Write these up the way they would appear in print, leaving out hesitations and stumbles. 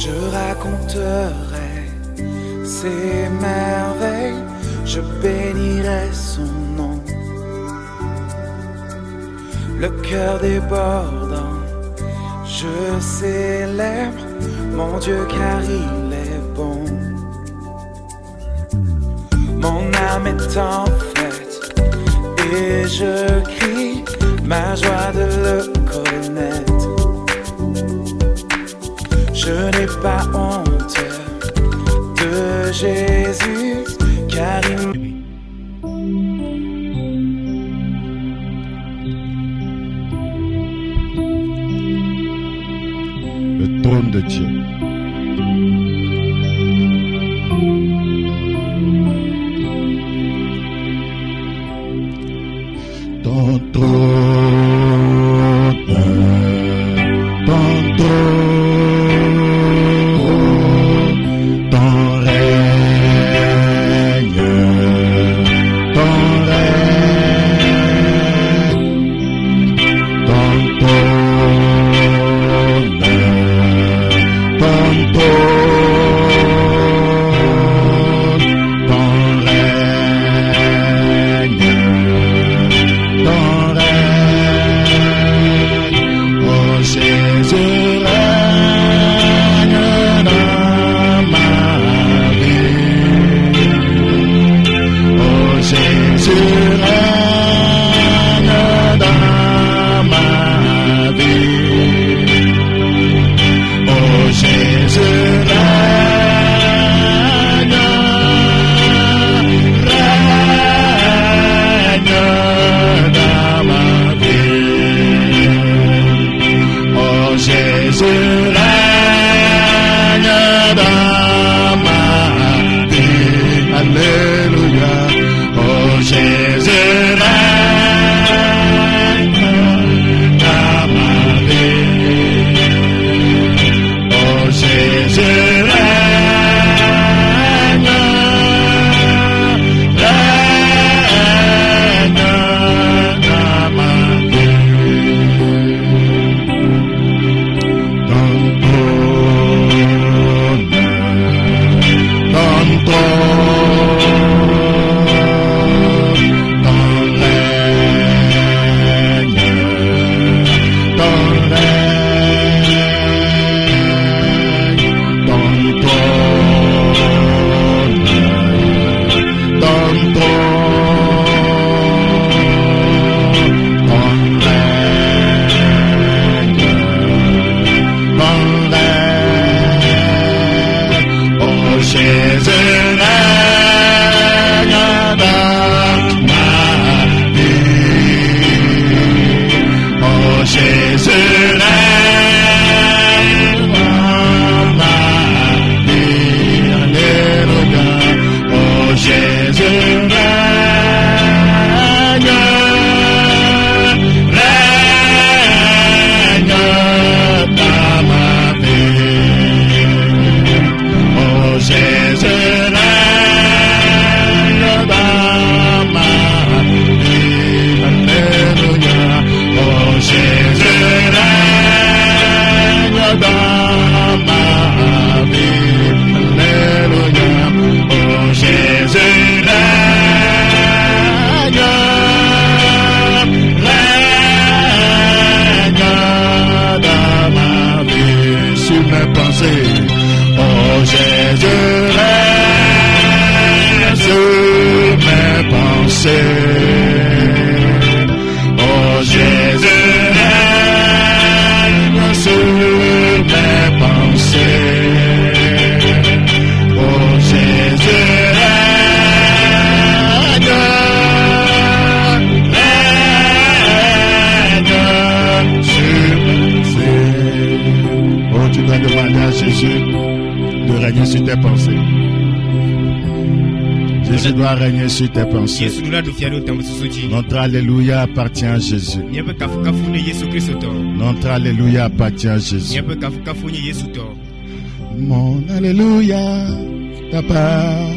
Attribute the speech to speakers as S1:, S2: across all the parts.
S1: Je raconterai ses merveilles, je bénirai son nom. Le cœur débordant, je célèbre mon Dieu car il est bon. Mon âme est en fête et je crie ma joie de le connaître. Je n'ai pas honte de Jésus car il
S2: le trône de Dieu. Ton trône, ton trône, ton règne, ton règne, ton trône, ton trône, ton règne, ton règne, oh Jésus règne dans ma vie, oh Jésus règne dans ma vie, oh Jésus règne, règne dans ma vie, oh Jésus règne dans ma vie, alléluia, oh Jésus règne dans ma vie, oh Jésus règne, règne dans ma vie, ton trône, ton trône, ton règne, ton règne, ton trône, ton trône, ton règne, ton règne, oh Jésus règne dans ma vie, oh Jésus règne dans ma vie, alléluia, oh Jésus règne, règne dans ma vie, oh Jésus règne dans ma vie, alléluia, oh Jésus règne dans ma vie, alléluia, oh Jésus règne, règne dans ma vie, sur mes pensées, oh Jésus règne sur mes pensées, oh Jésus règne sur mes pensées, oh Jésus règne, règne sur mes pensées. Oh, tu dois demander à Jésus de régner sur tes pensées. Jésus doit régner sur tes pensées. Notre alléluia appartient à Jésus. Notre alléluia appartient à Jésus. Mon alléluia t'appartient.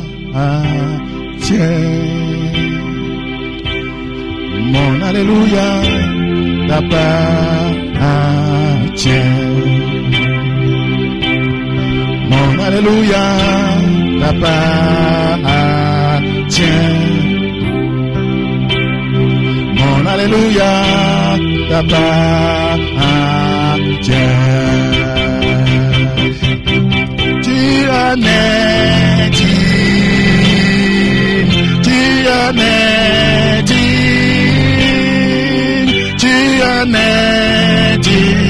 S2: Mon alléluia t'appartient. alléluia t'appartient. Mon alléluia t'appartient. Tu en es digne, tu en es digne, tu en es digne,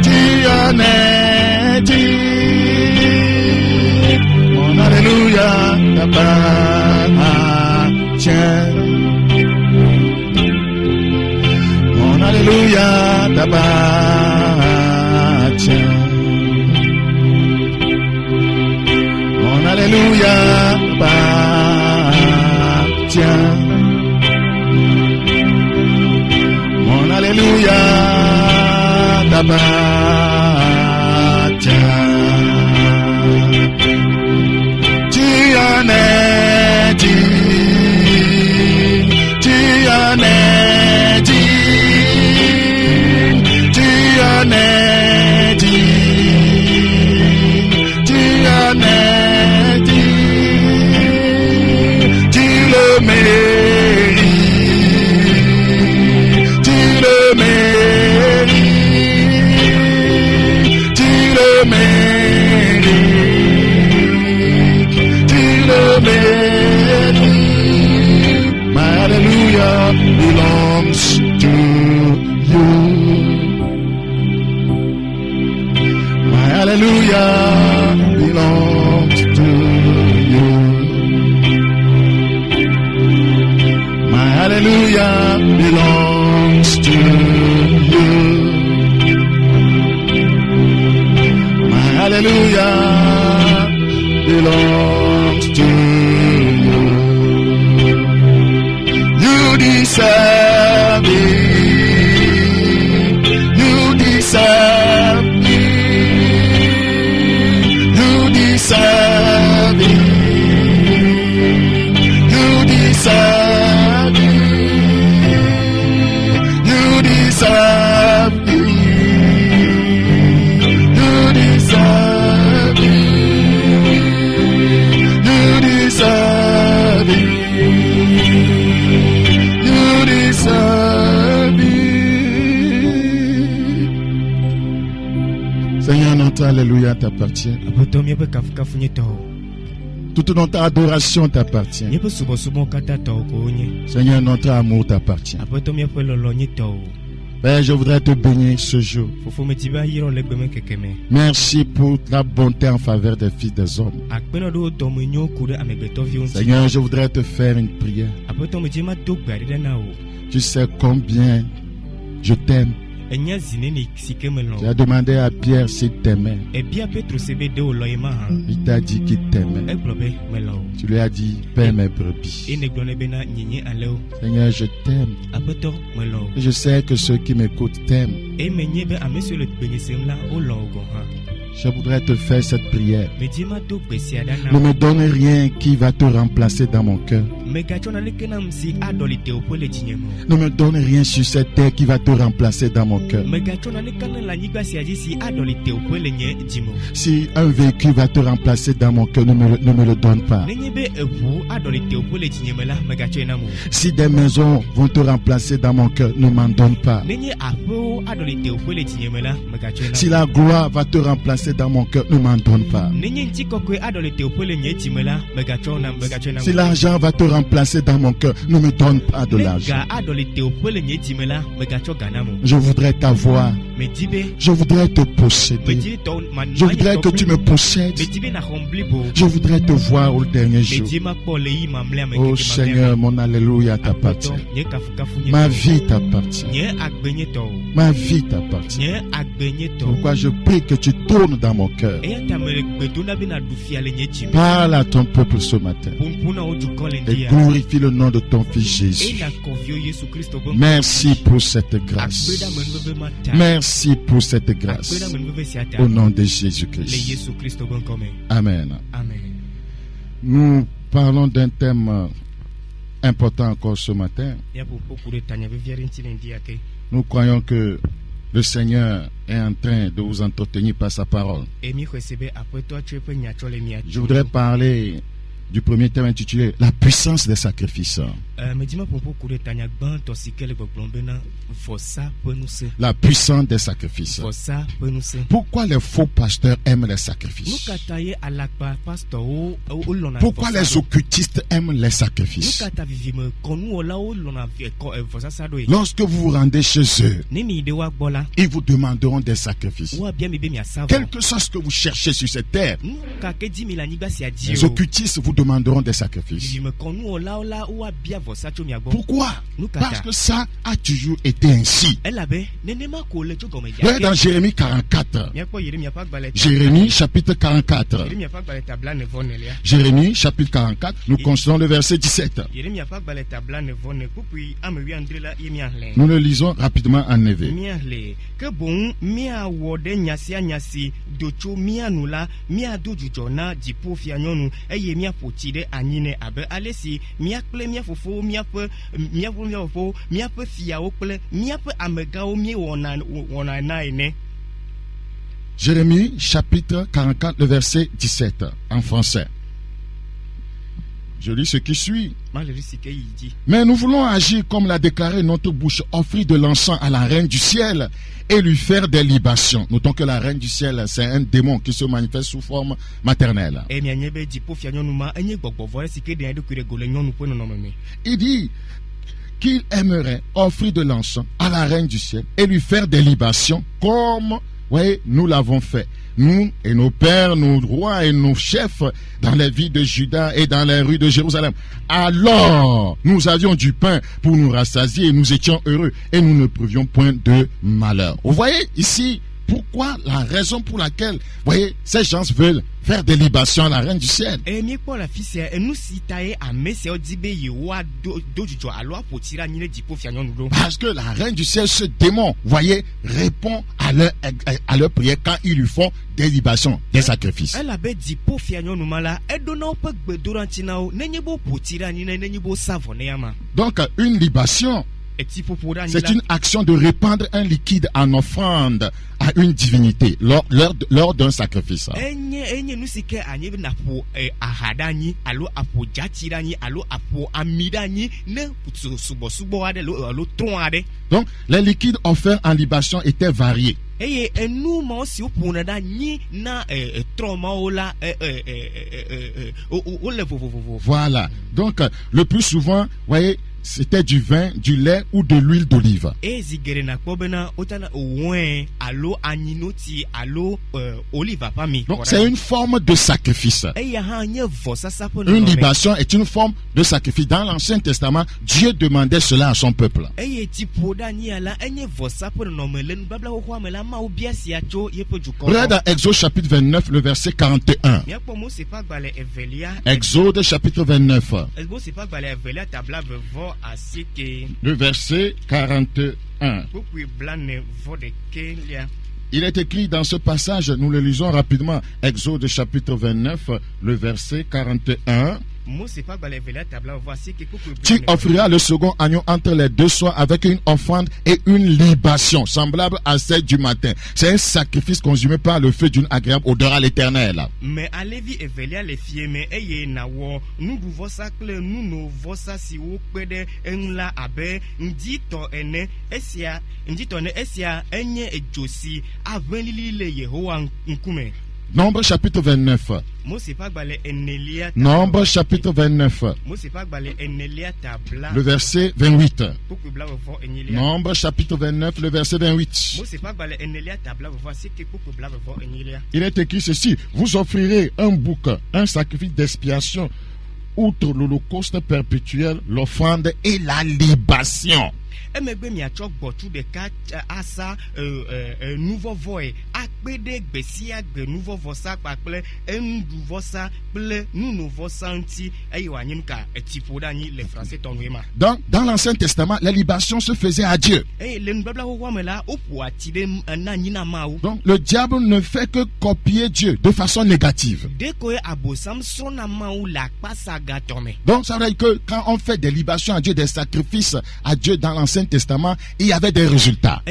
S2: tu en es digne. Mon alléluia t'appartient. Mon alléluia t'appartient. Mon alléluia t'appartient. Mon alléluia t'appartient. Tu en es digne, tu en es digne, tu en es digne, tu en es digne, tu le mérites, tu le mérites, tu le mérites, tu le mérites. My hallelujah belongs to you. My hallelujah belongs to you. My hallelujah belongs to you. My hallelujah belongs to you. You deserve it. You deserve it. You deserve it. You deserve it. You deserve it. You deserve it. You deserve it. You deserve it. Seigneur, notre alléluia t'appartient. Toute notre adoration t'appartient. Seigneur, notre amour t'appartient. Père, je voudrais te bénir ce jour. Merci pour ta bonté en faveur des fils des hommes. Seigneur, je voudrais te faire une prière. Tu sais combien je t'aime. Tu as demandé à Pierre s'il t'aimait. Il t'a dit qu'il t'aimait. Tu lui as dit, paie mes brebis. Seigneur, je t'aime. Et je sais que ceux qui m'écoutent t'aiment. Je voudrais te faire cette prière. Ne me donne rien qui va te remplacer dans mon cœur. Ne me donne rien sur cette terre qui va te remplacer dans mon cœur. Si un véhicule va te remplacer dans mon cœur, ne me le donne pas. Si des maisons vont te remplacer dans mon cœur, ne m'en donne pas. Si la gloire va te remplacer dans mon cœur, ne m'en donne pas. Si l'argent va te remplacer dans mon cœur, ne me donne pas de l'argent. Je voudrais t'avoir. Je voudrais te posséder. Je voudrais que tu me possèdes. Je voudrais te voir au dernier jour. Oh Seigneur, mon alléluia t'appartient. Ma vie t'appartient. Ma vie t'appartient. Pourquoi je prie que tu tournes dans mon cœur. Parle à ton peuple ce matin. Et glorifie le nom de ton Fils Jésus. Merci pour cette grâce. Merci pour cette grâce. Au nom de Jésus-Christ. Amen. Nous parlons d'un thème important encore ce matin. Nous croyons que Le Seigneur est en train de vous entretenir par sa parole. Je voudrais parler du premier thème intitulé La puissance des sacrifices. La puissance des sacrifices. Pourquoi les faux pasteurs aiment les sacrifices? Pourquoi les occultistes aiment les sacrifices? Lorsque vous vous rendez chez eux, ils vous demanderont des sacrifices. Quel que soit ce que vous cherchez sur cette terre, les occultistes vous demanderont des sacrifices. Pourquoi? Parce que ça a toujours été ainsi. Regardez dans Jérémie 44. Jérémie chapitre 44. Jérémie chapitre 44, nous considérons le verset 17. Nous le lisons rapidement en EV. Jérémie chapitre 44, le verset 17 en français. Je lis ce qui suit. Mais nous voulons agir comme l'a déclaré notre bouche, offrir de l'encens à la reine du ciel et lui faire des libations. Notons que la reine du ciel, c'est un démon qui se manifeste sous forme maternelle. Il dit qu'il aimerait offrir de l'encens à la reine du ciel et lui faire des libations comme nous l'avons fait. Nous et nos pères, nos rois et nos chefs dans les villes de Juda et dans les rues de Jérusalem. Alors, nous avions du pain pour nous rassasier et nous étions heureux et nous ne prouvions point de malheur. Vous voyez ici pourquoi, la raison pour laquelle, voyez, ces gens veulent faire des libations à la reine du ciel. Parce que la reine du ciel, ce démon, voyez, répond à leur prière quand ils lui font des libations, des sacrifices. Donc, une libation, c'est une action de répandre un liquide en offrande à une divinité lors d'un sacrifice. Donc, les liquides offerts en libation étaient variés. Voilà. Donc, le plus souvent, voyez, c'était du vin, du lait ou de l'huile d'olive. Donc c'est une forme de sacrifice. Une libation est une forme de sacrifice. Dans l'Ancien Testament, Dieu demandait cela à son peuple. Regarde dans Exode chapitre 29, le verset 41. Exode chapitre 29. Le verset 41. Il est écrit dans ce passage, nous le lisons rapidement, Exode chapitre 29, le verset 41. Tu offriras le second agneau entre les deux soirs avec une offrande et une libation semblable à celle du matin. C'est un sacrifice consumé par le feu d'une agréable odeur à l'Éternel. Nombre chapitre 29. Nombre chapitre 29. Le verset 28. Nombre chapitre 29, le verset 28. Il est écrit ceci. Vous offrirez un bouc, un sacrifice d'expiation, outre l'holocauste perpétuel, l'offrande et la libation. Donc, dans l'Ancien Testament, la libation se faisait à Dieu. Donc, le diable ne fait que copier Dieu de façon négative. Donc, ça veut dire que quand on fait des libations à Dieu, des sacrifices à Dieu dans l'Ancien Testament, il y avait des résultats.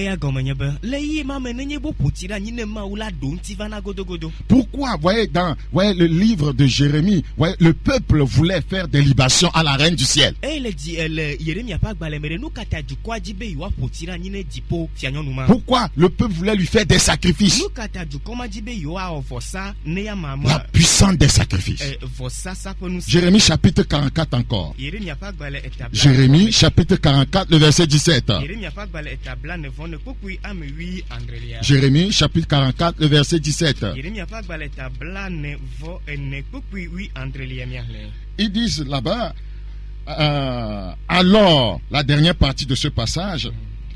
S2: Pourquoi, voyez, dans le livre de Jérémie, voyez, le peuple voulait faire des libations à la reine du ciel. Pourquoi le peuple voulait lui faire des sacrifices? La puissance des sacrifices. Jérémie chapitre 44 encore. Jérémie chapitre 44, le verset 17. Jérémie chapitre 44, le verset 17. Ils disent là-bas, alors, la dernière partie de ce passage,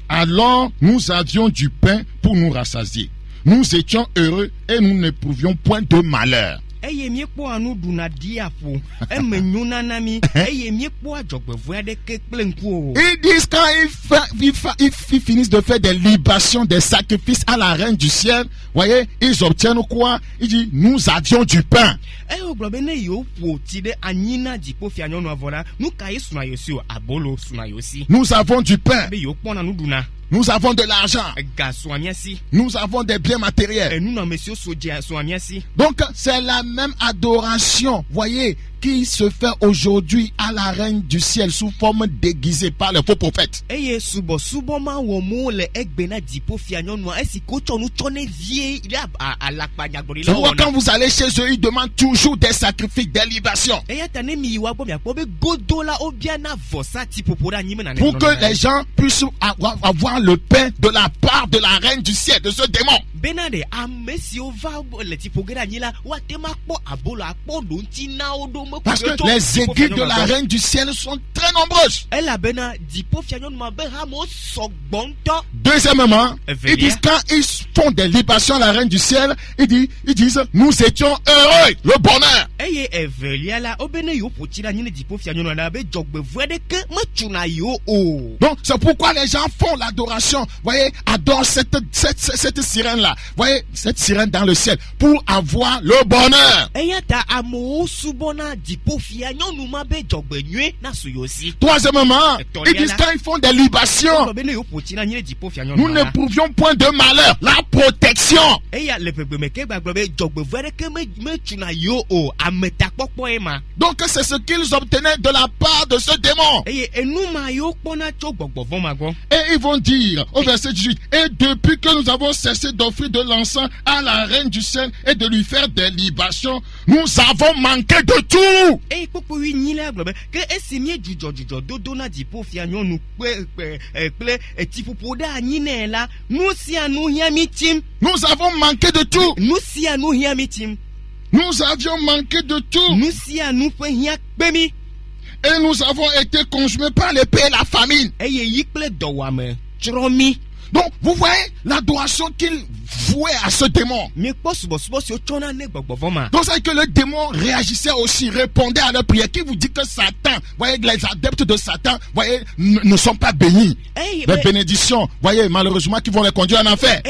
S2: alors nous avions du pain pour nous rassasier. Nous étions heureux et nous n'éprouvions point de malheur. Ils disent quand ils finissent de faire des libations, des sacrifices à la reine du ciel, voyez, ils obtiennent quoi? Ils disent nous avions du pain. Nous avons du pain. Nous avons de l'argent. Nous avons des biens matériels. Donc, c'est la même adoration, voyez, qui se fait aujourd'hui à la reine du ciel sous forme déguisée par les faux prophètes. Tu vois, quand vous allez chez eux, ils demandent toujours des sacrifices, des libations. Pour que les gens puissent avoir le pain de la part de la reine du ciel, de ce démon. Parce que les églises de la reine du ciel sont très nombreuses. Deuxièmement, ils disent quand ils font des libations à la reine du ciel, ils disent nous étions heureux, le bonheur. Donc c'est pourquoi les gens font l'adoration, voyez, adorent cette sirène là, voyez, cette sirène dans le ciel pour avoir le bonheur. Troisièmement, ils disent quand ils font des libations, nous n'éprouvions point de malheur, la protection. Donc c'est ce qu'ils obtenaient de la part de ce démon. Et ils vont dire au verset 18, et depuis que nous avons cessé d'offrir de l'encens à la reine du ciel et de lui faire des libations, nous avons manqué de tout. Nous avons manqué de tout. Nous avions manqué de tout. Et nous avons été consumés par l'épée et la famine. Donc, vous voyez l'adoration qu'il vouait à ce démon. Donc, c'est que le démon réagissait aussi, répondait à leur prière. Qui vous dit que Satan, voyez, les adeptes de Satan, voyez, ne sont pas bénis. Les bénédictions, voyez, malheureusement, qui vont les conduire en enfer.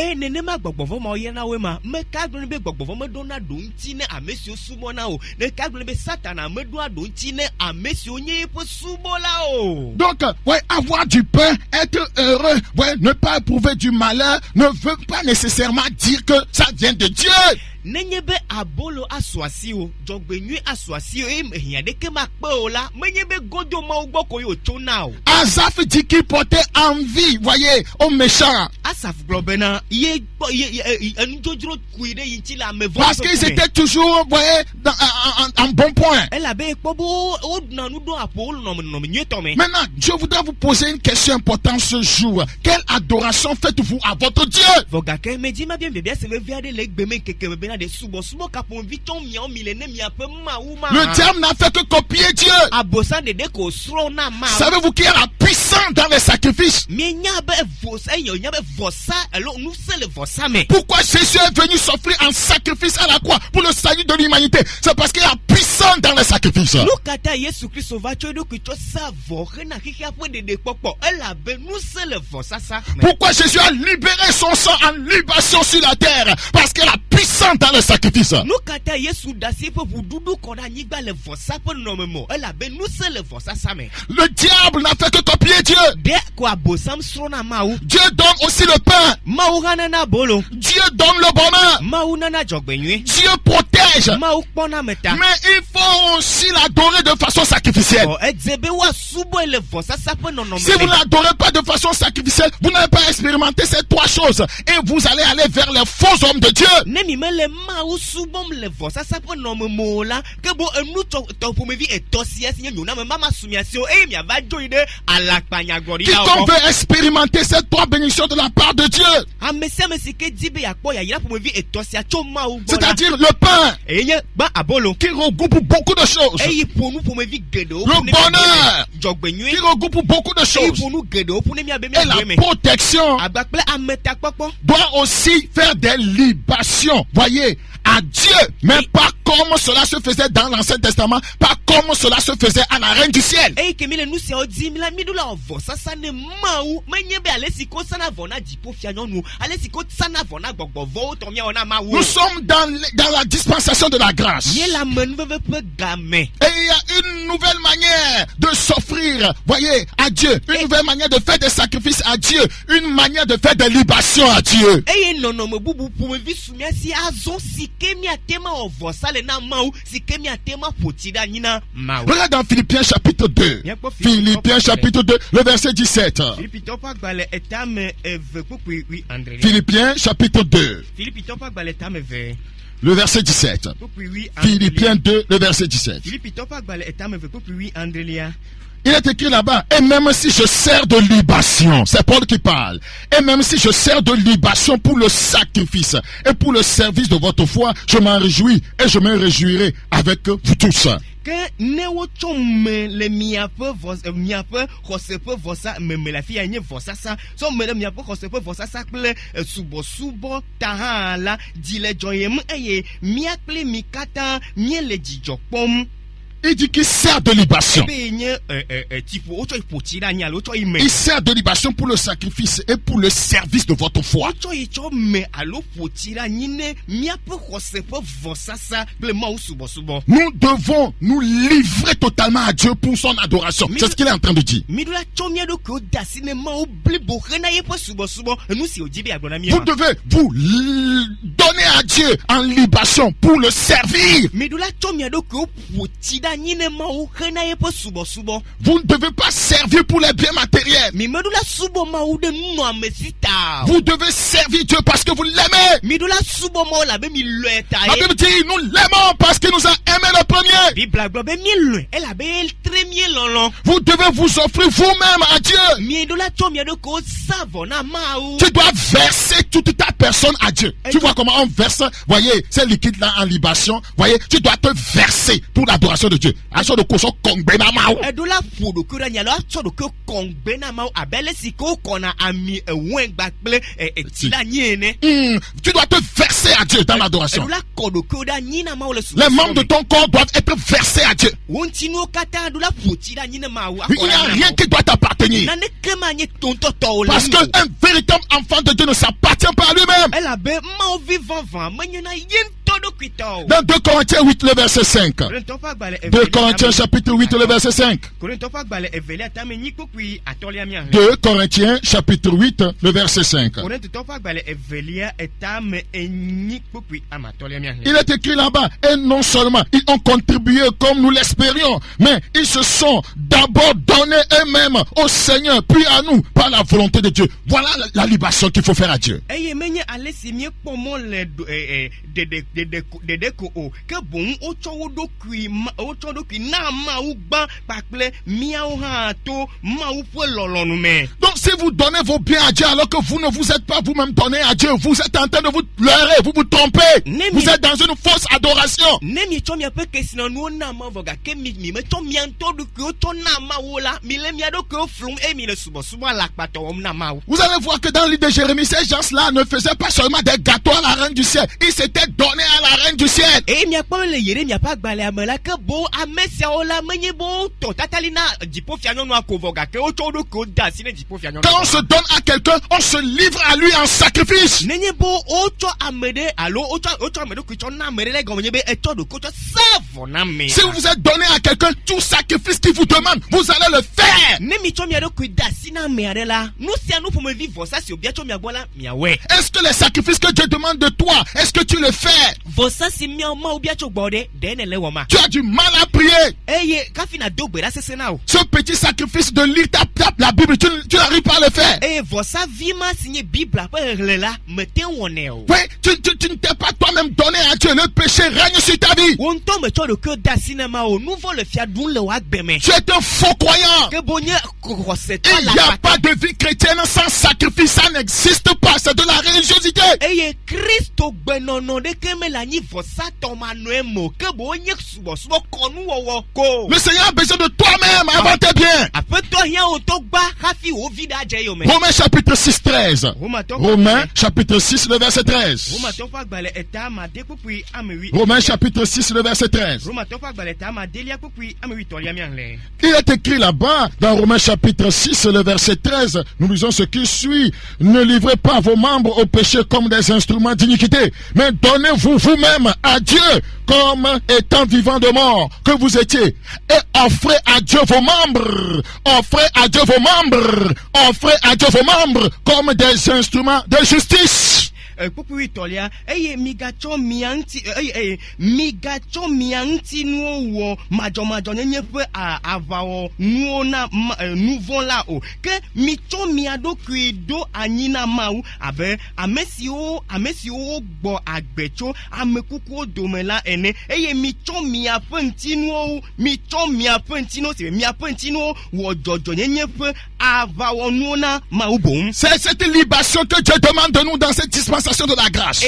S2: Donc, voyez, avoir du pain, être heureux, voyez, ne pas éprouver du malheur, ne veut pas nécessairement dire que ça vient de Dieu. Asaph dit qu'il portait envie, voyez, aux méchants. Parce qu'ils étaient toujours, voyez, en bon point. Maintenant, je voudrais vous poser une question importante ce jour. Quelle adoration faites-vous à votre Dieu? Le diable n'a fait que copier Dieu. Savez-vous qu'il y a la puissance dans les sacrifices? Pourquoi Jésus est venu s'offrir en sacrifice à la croix pour le salut de l'humanité? C'est parce qu'il y a puissance dans les sacrifices. Pourquoi Jésus a libéré son sang en libation sur la terre? Parce qu'elle a puissance dans les sacrifices. Le diable n'a fait que copier Dieu. Dieu donne aussi le pain. Dieu donne le bonheur. Dieu protège. Mais il faut aussi l'adorer de façon sacrificielle. Si vous ne l'adorez pas de façon sacrificielle, vous n'avez pas expérimenté ces trois choses. Et vous allez aller vers les faux hommes de Dieu. Quiconque veut expérimenter ces trois bénédictions de la part de Dieu, c'est-à-dire le pain qui regroupe beaucoup de choses, le bonheur qui regroupe beaucoup de choses, et la protection, doit aussi faire des libations, voyez, à Dieu, mais pas comme cela se faisait dans l'Ancien Testament, pas comme cela se faisait à la reine du ciel. Nous sommes dans la dispensation de la grâce. Et il y a une nouvelle manière de s'offrir, voyez, à Dieu, une nouvelle manière de faire des sacrifices à Dieu, une manière de faire des libations à Dieu. Regarde dans Philippiens chapitre 2. Philippiens chapitre 2, le verset 17. Philippiens chapitre 2. Le verset 17. Philippiens 2, le verset 17. Il est écrit là-bas, et même si je sers de libation, c'est Paul qui parle, et même si je sers de libation pour le sacrifice et pour le service de votre foi, je m'en réjouis et je me réjouirai avec vous tous. Il dit qu'il sert de libation. Il sert de libation pour le sacrifice et pour le service de votre foi. Nous devons nous livrer totalement à Dieu pour son adoration. C'est ce qu'il est en train de dire. Vous devez vous donner à Dieu en libation pour le servir. Vous ne devez pas servir pour les biens matériels. Vous devez servir Dieu parce que vous l'aimez. La Bible dit nous l'aimons parce qu'il nous a aimé le premier. Vous devez vous offrir vous-même à Dieu. Tu dois verser toute ta personne à Dieu. Tu vois comment on verse, voyez, ces liquides-là en libation. Voyez, tu dois te verser pour l'adoration de Dieu. Tu dois te verser à Dieu dans l'adoration. Les membres de ton corps doivent être versés à Dieu. Il n'y a rien qui doit t'appartenir. Parce qu'un véritable enfant de Dieu ne s'appartient pas à lui-même. Dans 2 Corinthiens 8, le verset 5. 2 Corinthiens chapitre 8, le verset 5. 2 Corinthiens chapitre 8, le verset 5. Il est écrit là-bas, et non seulement ils ont contribué comme nous l'espérions, mais ils se sont d'abord donnés eux-mêmes au Seigneur, puis à nous, par la volonté de Dieu. Voilà la libation qu'il faut faire à Dieu. Donc si vous donnez vos biens à Dieu alors que vous ne vous êtes pas vous-même donné à Dieu, vous êtes en train de vous leurrer, vous vous trompez. Vous êtes dans une fausse adoration. Vous allez voir que dans le livre de Jérémie, ces gens-là ne faisaient pas seulement des gâteaux à la reine du ciel, ils s'étaient donnés à la reine du ciel. Quand on se donne à quelqu'un, on se livre à lui en sacrifice. Si vous vous êtes donné à quelqu'un, tout sacrifice qu'il vous demande, vous allez le faire. Est-ce que les sacrifices que Dieu demande de toi, est-ce que tu le fais? Tu as du mal à prier. Ce petit sacrifice de lire la Bible, tu n'arrives pas à le faire. Oui, tu ne t'es pas toi-même donné à Dieu. Le péché règne sur ta vie. Tu es un faux croyant. Il n'y a pas de vie chrétienne sans sacrifice. Ça n'existe pas. C'est de la religiosité. Le Seigneur a besoin de toi-même avant tes biens. Romains chapitre 6, 13. Romains chapitre 6, le verset 13. Romains chapitre 6, le verset 13. Il est écrit là-bas, dans Romains chapitre 6, le verset 13, nous lisons ce qui suit. Ne livrez pas vos membres au péché comme des instruments d'iniquité, mais donnez-vous vous-même à Dieu comme étant vivant de mort que vous étiez, et offrez à Dieu vos membres. Offrez à Dieu vos membres. Offrez à Dieu vos membres comme des instruments de justice. C'est cette libation que Dieu demande de nous dans cette dispensation de la grâce.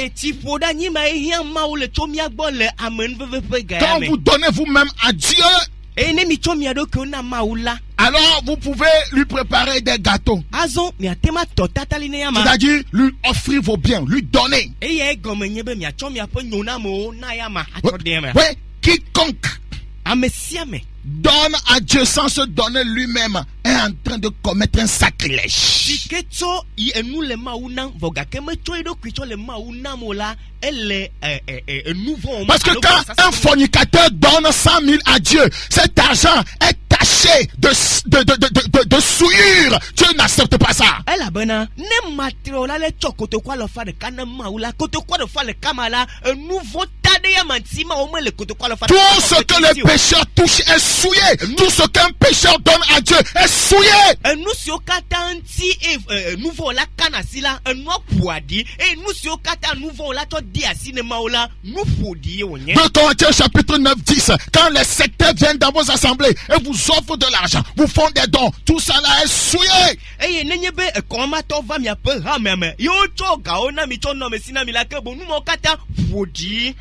S2: Quand vous donnez vous-même à Dieu, alors vous pouvez lui préparer des gâteaux. C'est-à-dire lui offrir vos biens, lui donner. Oui, quiconque donne à Dieu sans se donner lui-même est en train de commettre un sacrilège. Parce que quand un fornicateur donne 100 000 à Dieu, cet argent est taché de souillure. Dieu n'accepte pas ça. Tout ce que le pécheur touche est souillé. Tout ce qu'un pécheur donne à Dieu est souillé. 2 Corinthiens chapitre 9, 10. Quand les sectaires viennent dans vos assemblées et vous offrent de l'argent, vous font des dons, tout ça là est souillé.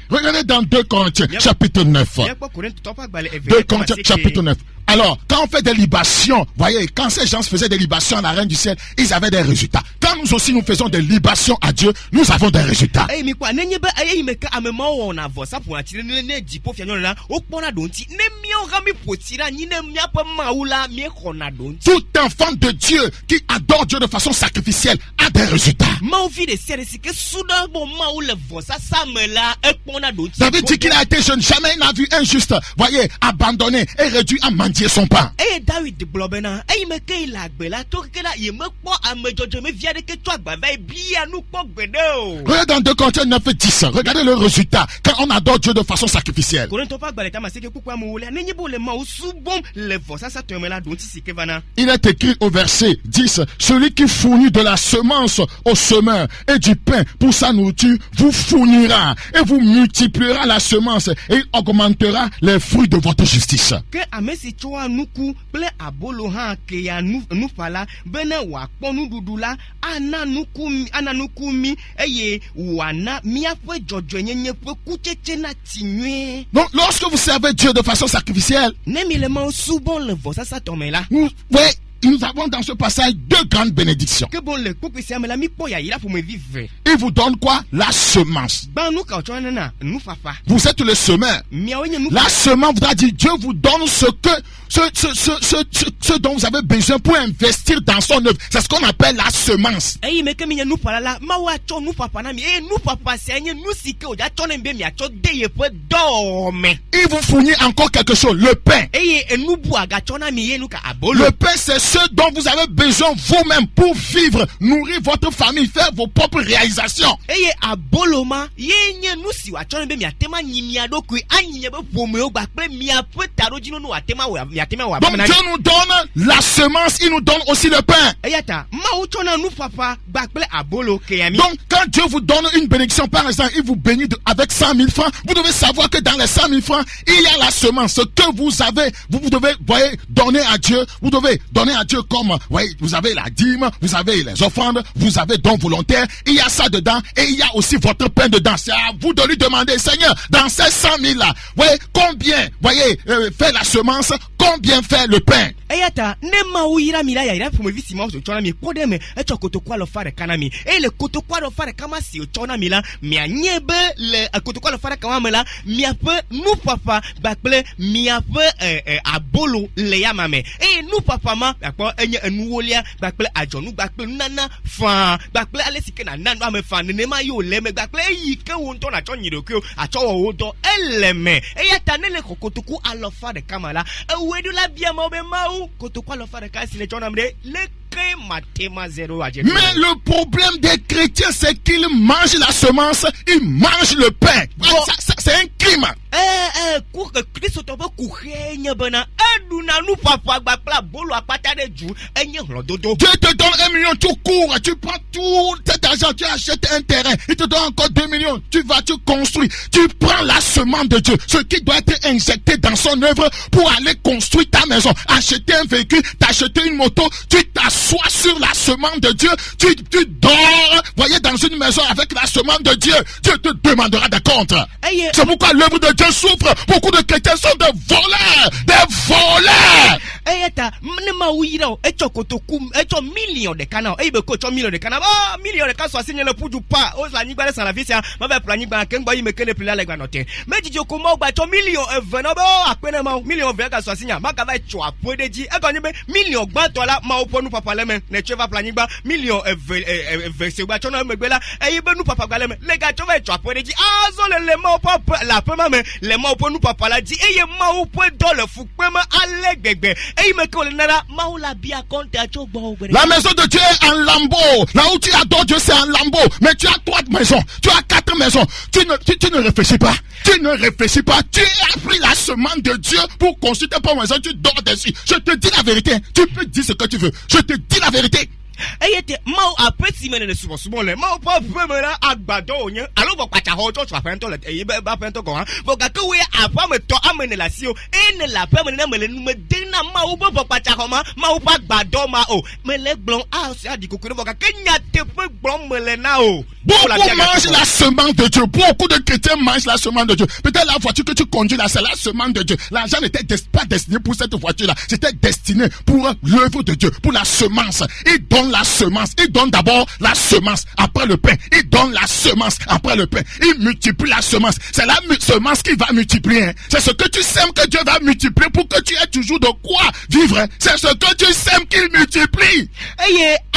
S2: Regardez dans 2 Corinthiens chapitre 9. 2 Corinthiens chapitre 9. Alors, quand on fait des libations, voyez, quand ces gens faisaient des libations à la reine du ciel, ils avaient des résultats. Quand nous aussi nous faisons des libations à Dieu, nous avons des résultats. Tout enfant de Dieu qui adore Dieu de façon sacrificielle a des résultats. David dit qu'il a été jeune, jamais il n'a vu un juste, voyez, abandonné et réduit à mendier son pain. Regardez dans 2 Corinthiens 9 et 10. Regardez le résultat quand on adore Dieu de façon sacrificielle. Il est écrit au verset 10. Celui qui fournit de la semence au semeur et du pain pour sa nourriture vous fournira et vous multipliera la semence et il augmentera les fruits de votre justice. Donc lorsque vous servez Dieu de façon sacrificielle, nous avons dans ce passage deux grandes bénédictions. Il vous donne quoi? La semence. Vous êtes le semeur. La semence voudra dire Dieu vous donne ce dont vous avez besoin pour investir dans son œuvre. C'est ce qu'on appelle la semence. Il vous fournit encore quelque chose, le pain. Le pain, c'est ce dont vous avez besoin vous-même pour vivre, nourrir votre famille, faire vos propres réalisations. Donc Dieu nous donne la semence, il nous donne aussi le pain. Donc quand Dieu vous donne une bénédiction, par exemple, il vous bénit avec 100 000 francs, vous devez savoir que dans les 100 000 francs, il y a la semence. Ce que vous avez, vous devez, donner à Dieu. Vous devez donner à Dieu comme, vous avez la dîme, vous avez les offrandes, vous avez don volontaire. Il y a ça dedans et il y a aussi votre pain dedans. C'est à vous de lui demander, Seigneur, dans ces 100 000 là, combien, fait la semence, combien fait le pain. Mais le problème des chrétiens, c'est qu'ils mangent la semence, ils mangent le pain. C'est un crime. Dieu te donne 1 million, tu cours, tu prends tout cet argent, tu achètes un terrain, il te donne encore 2 millions, tu vas, tu construis, tu prends la semence de Dieu, ce qui doit être injecté dans son œuvre pour aller construire ta maison, acheter un véhicule, t'acheter une moto, tu t'assois sur la semence de Dieu, tu dors, dans une maison avec la semence de Dieu, Dieu te demandera des comptes. C'est pourquoi l'œuvre de Dieu souffre. Beaucoup de chrétiens sont des voleurs, des voleurs. Millions de canaux, millions de canaux, millions de canaux, soit signé le pour du pas, aux la nigba sans la vie, c'est ma belle planning banque, boy, me connaît plus la noter. Mais dis-tu comment, millions, millions, soit signé, ma cava, tu as peu de dire, millions, là, ma au nous papa, les chevaux planning bas, millions, c'est me bella, et nous papa, les gars, tu vas peu de dire, les mots, papa, la pomme, les mots pour nous papa, la dit, et ma au point dans le fou, allez, bébé, et me colle nana, ma la bien compte à Chobo. La maison de Dieu est en lambeau. Là où tu adores Dieu, c'est en lambeau. Mais tu as 3 maisons, tu as 4 maisons. Tu ne réfléchis pas. Tu ne réfléchis pas. Tu as pris la semence de Dieu pour construire ta propre maison. Tu dors dessus. Je te dis la vérité. Tu peux dire ce que tu veux. Je te dis la vérité. Mau après si mene souvent le mau pas vraiment agbado onye alo bo kwacha ho cho fa pento le ba pento ko ha bo ga ke we apa me to amene la si o ene la pa mene mele nu me dina mau bo kwacha ho ma mau pa gbado ma o mele blon a si adi kokoro bo ga ke nya te pe blon mele na o. Beaucoup mangent la semence de Dieu. Beaucoup de chrétiens mangent la semence de Dieu. Peut-être la voiture que tu conduis là, c'est la semence de Dieu. L'argent n'était pas destiné pour cette voiture-là. C'était destiné pour l'œuvre de Dieu, pour la semence. Il donne la semence. Il donne d'abord la semence, après le pain. Il donne la semence, après le pain. Il multiplie la semence. C'est la semence qui va multiplier. C'est ce que tu sèmes que Dieu va multiplier pour que tu aies toujours de quoi vivre. C'est ce que tu sèmes qu'il multiplie.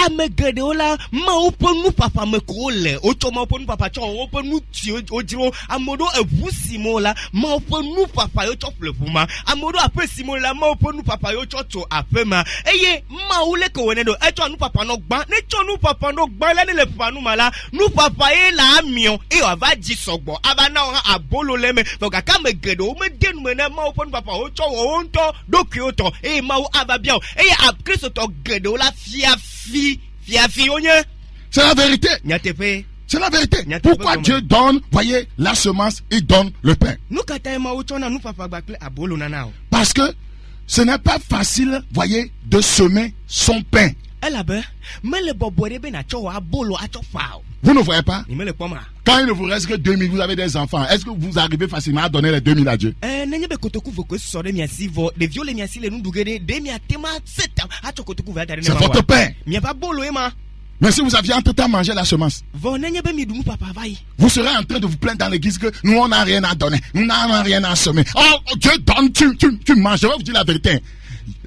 S2: Amegadola, ma nous papa me coule. Otoma ponu papa chon oponu ti ojiro amodo ebusimo la ma oponu papa yo chople puma amodo apesimo la ma oponu papa yo chocho apema eye ma ule ko wenedo echo nu papa no gban ne cho nu papa no gban le le papa nu mala nu papa e la mion e o va ji sogbo aba na o abolo leme foga ka me gedo o me denu me na ma oponu papa o cho o nto dokioto e ma o aba bia e a Kristo to gedo la fiafi onye. C'est la vérité. C'est la vérité. Pourquoi Dieu donne, voyez, la semence, il donne le pain. Parce que ce n'est pas facile, voyez, de semer son pain. Vous ne voyez pas? Quand il ne vous reste que 2000, vous avez des enfants. Est-ce que vous arrivez facilement à donner les 2000 à Dieu?
S3: C'est
S2: votre pain. Mais si vous aviez entre-temps mangé la semence, vous serez en train de vous plaindre dans l'église que nous, on n'a rien à donner. Nous n'avons rien à semer. Oh, Dieu donne, tu manges. Je vais vous dire la vérité.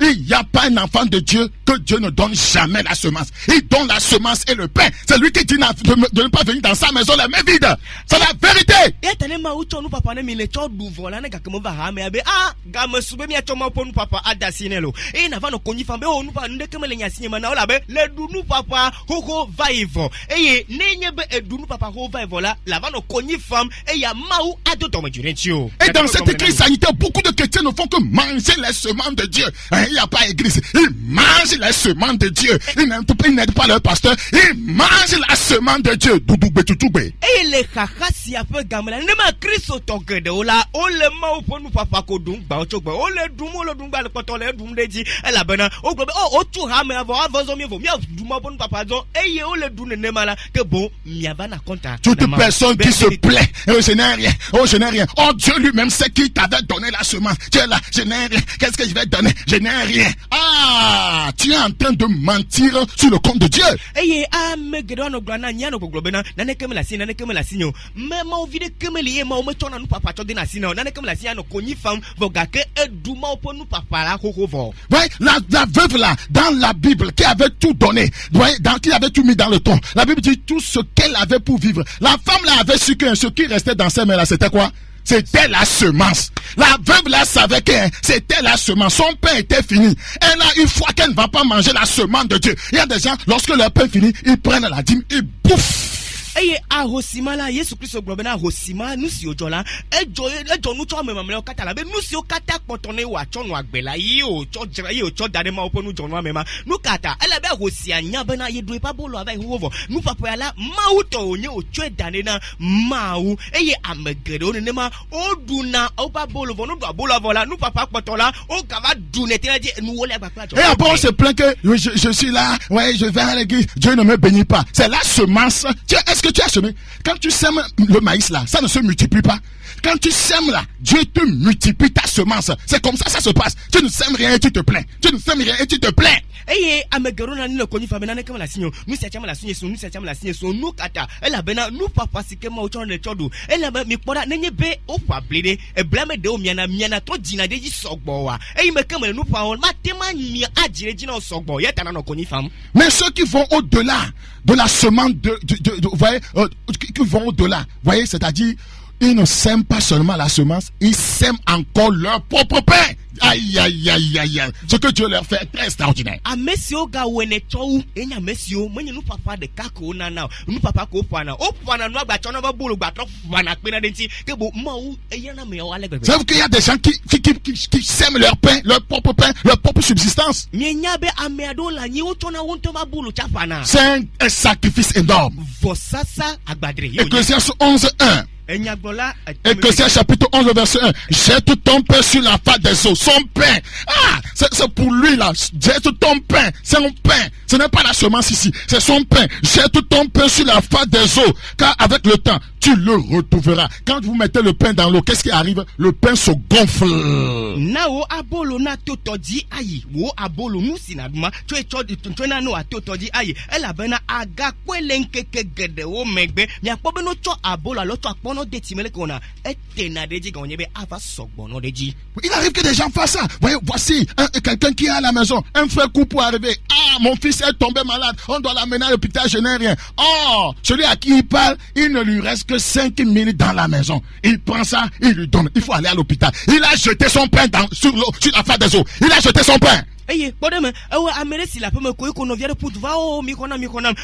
S2: Il n'y a pas un enfant de Dieu que Dieu ne donne jamais la semence. Il donne la semence et le pain. C'est lui qui dit de ne pas venir dans sa maison les mains vides. C'est la vérité. Et dans cette crise sanitaire, beaucoup de chrétiens ne font que manger les semences de Dieu. Il n'y a pas église. Ils mangent les semences de Dieu. Ils n'aident pas leur pasteur. Ils mangent la semence de Dieu.
S3: Et les chachas a peu gamela. Ne ma Christo toque de ola. O le ma ou pour nous papa kodung ba o chokba. O le dung ba le koto le dung de ji. Elle a bena. O globe. O tu ha me avoir avance mieux vaut mieux douma pour nous papa zo. Et o le dung ne mala que bon miava na compta.
S2: Toute personne qui se plaît. Oh je n'ai rien. Oh je n'ai rien. Oh Dieu lui-même sait qui t'avait donné la semence. Tu es là. Je n'ai rien. Qu'est-ce que je vais donner? Je n'ai rien. Ah, tu es en train de mentir sur le compte de Dieu.
S3: Eh, ah, me guédon au grana, niano globena, n'ane comme la signe, n'ane comme la signe. Même au vide comme les mots, me tourne à nous papa de la signe, n'ane comme la signe, cogni femme, vogake, et douma pour nous papa la hovo.
S2: Ouais, la veuve là, dans la Bible, qui avait tout donné, ouais, qui avait tout mis dans le ton. La Bible dit tout ce qu'elle avait pour vivre. La femme là avait su que ce qui restait dans ses mains là, c'était quoi? C'était la semence. La veuve là savait que c'était la semence. Son pain était fini. Elle a une fois qu'elle ne va pas manger la semence de Dieu. Il y a des gens, lorsque leur pain finit, ils prennent la dîme, ils bouffent.
S3: Eye ahosima la Yesu Kristo globena ahosima nusi ojola ejo nu cho memamle okata la be nusi okata potone wa cho no agbela yi o cho dade ma oponu jonu amema nu kata ele be ahosia nya be na yedu pa bolo aba ihuwo nu papa ya la mawu to onye ocho dane na mawu eye amegede onene ma oduna oba bolo vonu do bolo vola nu papa potola o gava dunete la di nu wole agbapa jo.
S2: Et après on se plaint que je suis là, ouais, je vais à l'église, Dieu ne me bénit pas. C'est la semence. Est-ce que tu as semé? Quand tu sèmes le maïs là, ça ne se multiplie pas. Quand tu sèmes là, Dieu te multiplie ta semence. C'est comme ça se passe. Tu ne sèmes rien et tu te plains. Tu ne sèmes rien et tu te plains.
S3: Eh, amegerona ni le koni famena ne kama la sinyo. Nous se chama la sinyo so, nous se chama la sinyo so, nous kata. Elle a bena nous papa sike ma ocho ne chodu. Elle a mi kpoda nenye be o fa blede. E blame de o miana to dina de ji sogbo wa. Eh me kama nous pa on ma tema mi adire jina o sogbo. Yeta na no koni fam.
S2: Mais ceux qui vont au-delà de la semence vous voyez, qui vont au-delà, voyez, c'est-à-dire ils ne sèment pas seulement la semence, ils sèment encore leur propre pain. Aïe, aïe, aïe, aïe, aïe. Ce que Dieu leur fait est très extraordinaire.
S3: A mesio ga wene chou, enya mesio, mwenye nou papa de kako na na, nou papa ko pana. O pana nou agba chona ba bulu gba to pana pena denti, ke bo ma ou eyana me o alegbe.
S2: Vous savez qu'il y a des gens qui sèment leur pain, leur propre subsistance.
S3: Mienya be ameado la nyi o chona wonto ba bulu cha pana.
S2: C'est un sacrifice énorme.
S3: Vosasa agbadre.
S2: Ecclésiaste 11:1. Ecclésiaste chapitre 11 verset 1. Jette ton pain sur la face des eaux. Son pain. Ah, c'est pour lui là. Jette ton pain. C'est un pain. Ce n'est pas la semence ici. C'est son pain. Jette ton pain sur la face des eaux. Car avec le temps, tu le retrouveras. Quand vous mettez le pain dans l'eau, qu'est-ce qui arrive? Le pain se gonfle.
S3: Nao abolo na totodi ayi. Wo abolo nusi na duma. Tu na no atotodi ayi. Ela bena aga kwelenke gede o megbe. Mi akpobe no cho abolo alo to akpo. Il
S2: arrive que des gens fassent ça. Voyez, voici quelqu'un qui est à la maison. Un frère couple pour arriver. Ah, mon fils est tombé malade. On doit l'amener à l'hôpital, je n'ai rien. Oh, celui à qui il parle, il ne lui reste que 5 minutes dans la maison. Il prend ça, il lui donne. Il faut aller à l'hôpital. Il a jeté son pain sur la face des eaux. Il a jeté son pain.
S3: Eye, podem, amere si la peme ko no viere put va o mi kona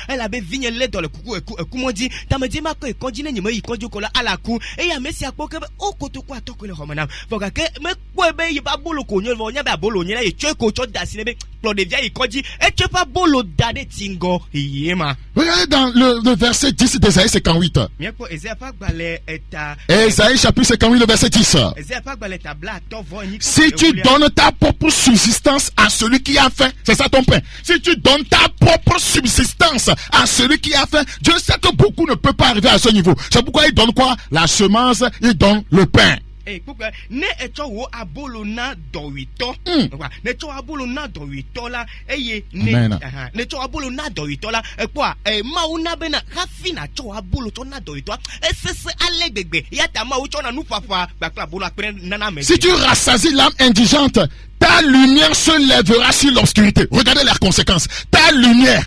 S3: elle avait vigne le dans le kuku kumoji tamedi ma ko konji ne nyima yi konji ko la ala ku eye amesi apoke o koto ko atoko le homana foga ke me ko be yi ba bolo ko nyo vo nya ba bolo nya e tche ko cho dasine be plo de via yi konji e tche pas bolo dade tingo yema.
S2: Regardez dans le verset 10 d'Ésaïe 58.
S3: Mien ko Ésaïe pas balé eta
S2: Ésaïe chapitre 58 le verset 10.
S3: Ésaïe pas balé ta bla to vo ni.
S2: Si tu donnes ta propre subsistance à à celui qui a faim, c'est ça ton pain. Si tu donnes ta propre subsistance à celui qui a faim, Dieu sait que beaucoup ne peuvent pas arriver à ce niveau. C'est pourquoi il donne quoi? La semence, il donne le pain.
S3: Ne echo wo abolo na dowito. Ne cho abolo na dowito la eye ne cho abolo na dowito la kwa mauna bena hafina cho abolo to na dowito. Sese alegbegbe yata ma ucho na nufafa bakla bolo apre nana me.
S2: Si tu rassasies l'âme indigente, ta lumière se lèvera sur l'obscurité. Regardez les conséquences. Ta lumière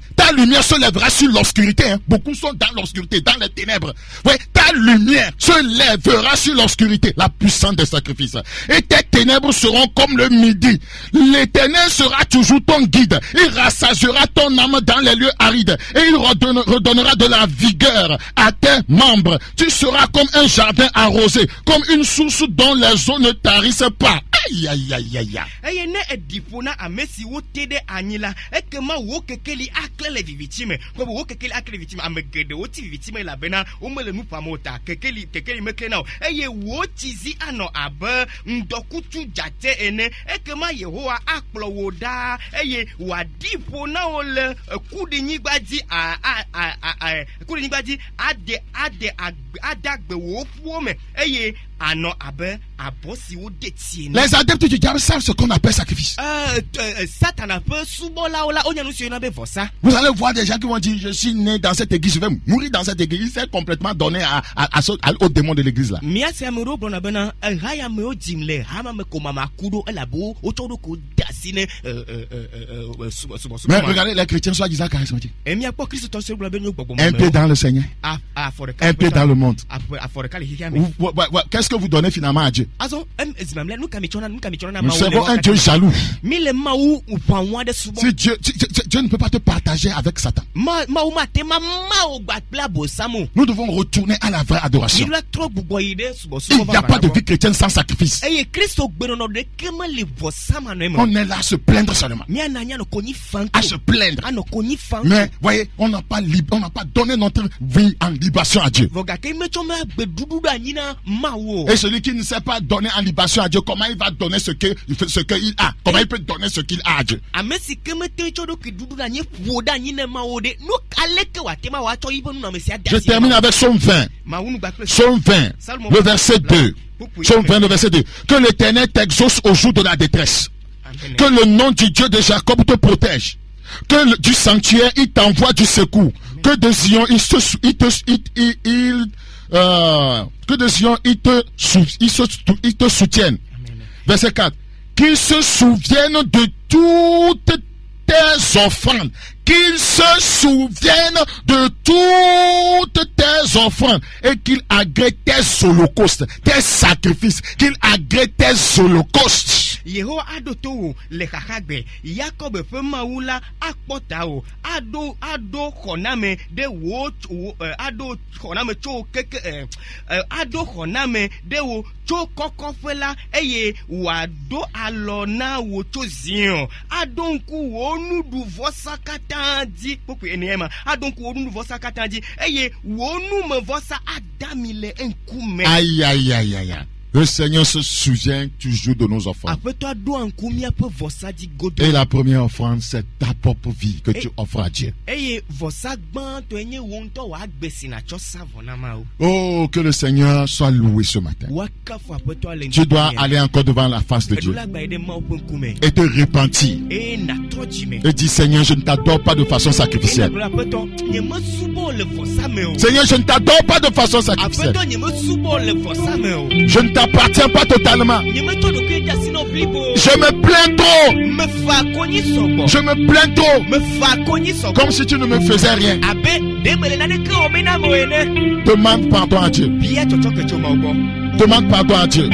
S2: se lèvera sur l'obscurité. Hein. Beaucoup sont dans l'obscurité, dans les ténèbres. Ouais, ta lumière se lèvera sur l'obscurité, la puissance des sacrifices. Et tes ténèbres seront comme le midi. L'Éternel sera toujours ton guide. Il rassasiera ton âme dans les lieux arides. Et il redonnera de la vigueur à tes membres. Tu seras comme un jardin arrosé, comme une source dont les eaux ne tarissent pas. Aïe, aïe, aïe, aïe, aïe.
S3: Eye ne edipona amesi wo tede anyila ekema wo kekeli aklele vivitime ko wo kekeli aklele vivitime amegede wo ti vivitime la bena o mele nu pamota kekeli meklena eye wo tizi ano abe ndokutu jate ene ekema Yehowa akplo wo da eye wa dipona ole kudinyigbaji kudinyigbaji adagbe wo fuome eye ano abe abosi wo detie.
S2: Les adeptes du diable savent ce qu'on appelle sacrifice. Vous allez voir des gens qui vont dire je suis né dans cette église, je vais mourir dans cette église. C'est complètement donné au démon de l'église là. Mais regardez, les chrétiens sont disant charismatiques. Un pied dans le Seigneur, un pied dans le monde. Qu'est-ce que vous donnez finalement à Dieu? Nous servons un Dieu jaloux. Si Dieu ne peut pas te partager avec Satan. Nous devons retourner à la vraie adoration. Il n'y a pas de vie chrétienne sans sacrifice. On est là à se plaindre seulement. À se plaindre. Mais voyez, on n'a pas donné notre vie en libation à Dieu. Et celui qui ne sait pas donner en libation à Dieu, comment il va donner ce qu'il a? Comment il peut donner ce qu'il a à Dieu? Je termine avec Psaume 20. Psaume 20, le verset 2. Psaume 20, le verset 2. Que l'Éternel t'exauce au jour de la détresse. Que le nom du Dieu de Jacob te protège. Que du sanctuaire, il t'envoie du secours. Que de Zion, il te soutienne. Verset 4. Qu'il se souvienne de toutes tes offrandes. Qu'il se souvienne de toutes tes offrandes et qu'il agrée tes holocaustes, tes sacrifices, qu'il agrée tes holocaustes.
S3: Yehowa adoto le kakagbe Jacob fe maula akpotao ado koname de wo ado koname cho keke ado koname de wo cho kokofela eye wado alona wo cho zion adonku wo nudu vosa katanji poku enema adonku wo nudu vosa katanji eye wo nu me vosa adamile enkume.
S2: Aïe aïe aïe aïe. Le Seigneur se souvient toujours de nos offrandes. Et la première offrande, c'est ta propre vie que tu offres à Dieu. Oh, que le Seigneur soit loué ce matin. Tu dois aller encore devant la face de Dieu et te repentir. Et dire, Seigneur, je ne t'adore pas de façon sacrificielle. Seigneur, je ne t'adore pas de façon sacrificielle. Je ne t'appartiens pas totalement. Je me plains trop. Je me plains trop. Comme si tu ne me faisais rien. Demande pardon à Dieu. Demande pardon à Dieu.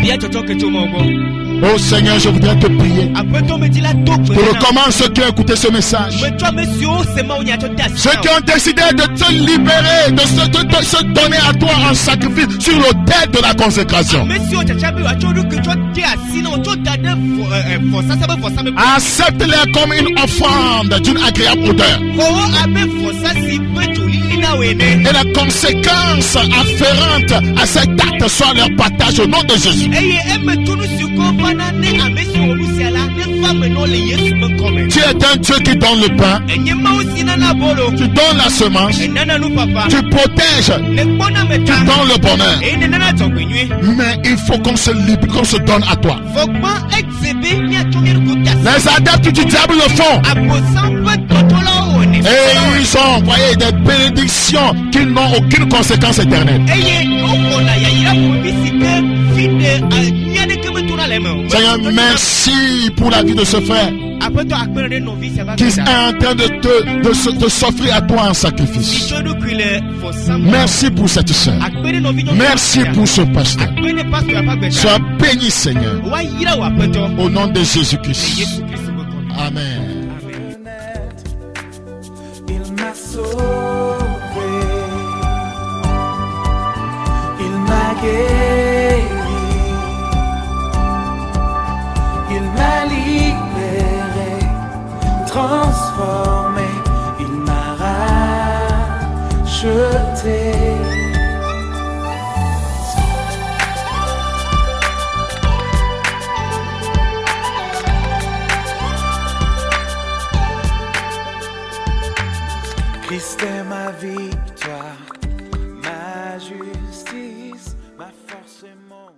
S2: Oh Seigneur, je voudrais te prier. Je recommande ceux qui ont écouté ce message. Ceux qui ont décidé de te libérer, de se donner à toi en sacrifice sur l'autel de la consécration. Accepte-les comme une offrande d'une agréable odeur. Et la conséquence afférente à cet acte soit leur partage au nom de Jésus. Tu es un Dieu qui donne le pain. Tu donnes la semence. Tu protèges. Tu donnes le bonheur. Mais il faut qu'on se libère, qu'on se donne à toi. Les adeptes du diable le font. Et ils ont envoyé des bénédictions qui n'ont aucune conséquence éternelle. Seigneur, merci pour la vie de ce frère qui est en train de s'offrir à toi en sacrifice. Merci pour cette soeur. Merci pour ce pasteur. Sois béni, Seigneur. Au nom de Jésus-Christ. Amen.
S1: Il m'a sauvé, il m'a guéri, il m'a libéré, transformé, il m'a racheté. Christ est ma victoire, ma justice, ma force et mon